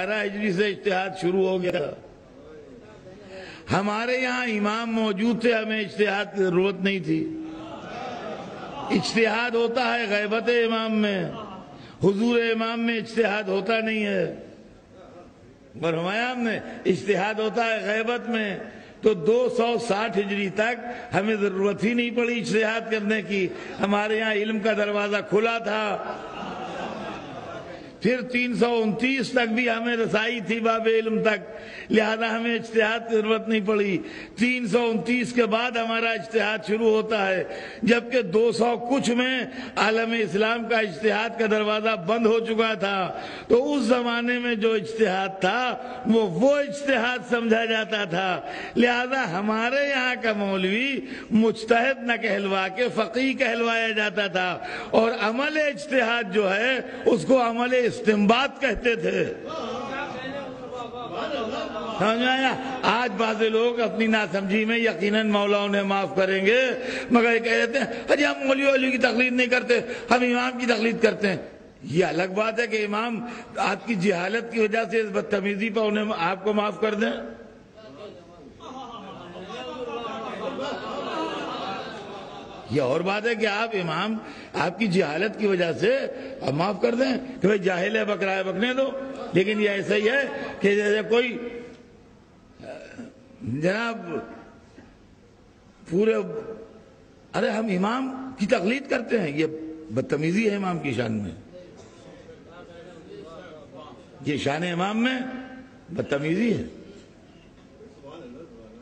ہجری سے اجتہاد شروع ہو گیا. ہمارے یہاں امام موجود تھے, ہمیں اجتہاد کی ضرورت نہیں تھی. اجتہاد ہوتا ہے غیبت امام میں, حضور امام میں اجتہاد ہوتا نہیں ہے. فرمایا ہم نے اجتہاد ہوتا ہے غیبت میں. تو 260 ہجری تک ہمیں ضرورت ہی نہیں پڑی اجتہاد کرنے کی, ہمارے یہاں علم کا دروازہ کھلا تھا. پھر 329 تک بھی ہمیں رسائی تھی باب علم تک, لہذا ہمیں اجتہاد کی ضرورت نہیں پڑی. 329 کے بعد ہمارا اجتہاد شروع ہوتا ہے, جبکہ 200 کچھ میں عالم اسلام کا اجتہاد کا دروازہ بند ہو چکا تھا. تو اس زمانے میں جو اجتہاد تھا وہ اجتہاد سمجھا جاتا تھا. لہذا ہمارے یہاں کا مولوی مجتہد نہ کہلوا کے فقیہ کہلوایا جاتا تھا, اور عمل اجتہاد جو ہے اس کو عمل استنباط کہتے تھے. آج بعض لوگ اپنی ناسمجھی میں یقیناً مولا انہیں معاف کریں گے, مگر یہ کہہ دیتے ہیں جی ہم مولوی علی کی تقلید نہیں کرتے, ہم امام کی تقلید کرتے ہیں. یہ الگ بات ہے کہ امام آپ کی جہالت کی وجہ سے اس بدتمیزی پر انہیں آپ کو معاف کر دیں. یہ اور بات ہے کہ آپ امام آپ کی جہالت کی وجہ سے اب معاف کر دیں کہ بھائی جاہل ہے, بکرا ہے, بکنے دو. لیکن یہ ایسا ہی ہے کہ جیسے کوئی جناب پورے ارے ہم امام کی تقلید کرتے ہیں, یہ بدتمیزی ہے امام کی شان میں. یہ شان امام میں بدتمیزی ہے,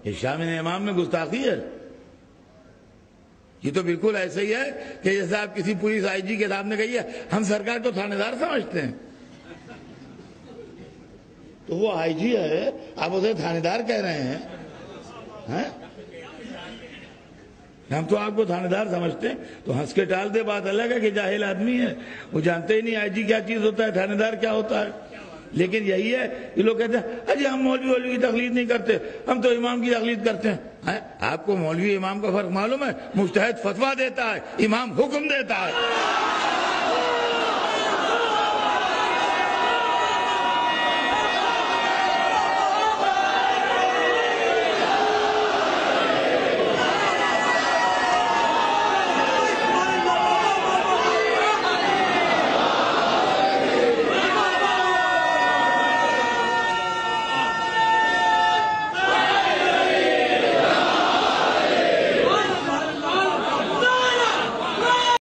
یہ شان امام میں گستاخی ہے. یہ تو بالکل ایسا ہی ہے کہ جیسے آپ کسی پولیس آئی جی کے سامنے کہیے ہم سرکار کو تھانے دار سمجھتے ہیں, تو وہ آئی جی ہے, آپ اسے تھانے دار کہہ رہے ہیں. ہم تو آپ کو تھانے دار سمجھتے ہیں, تو ہنس کے ٹال دے. بات الگ ہے کہ جاہل آدمی ہے, وہ جانتے ہی نہیں آئی جی کیا چیز ہوتا ہے, تھانے دار کیا ہوتا ہے. لیکن یہی ہے کہ لوگ کہتے ہیں اجی ہم مولوی علی کی تقلید نہیں کرتے, ہم تو امام کی تقلید کرتے ہیں. آپ کو مولوی امام کا فرق معلوم ہے؟ مجتہد فتویٰ دیتا ہے, امام حکم دیتا ہے.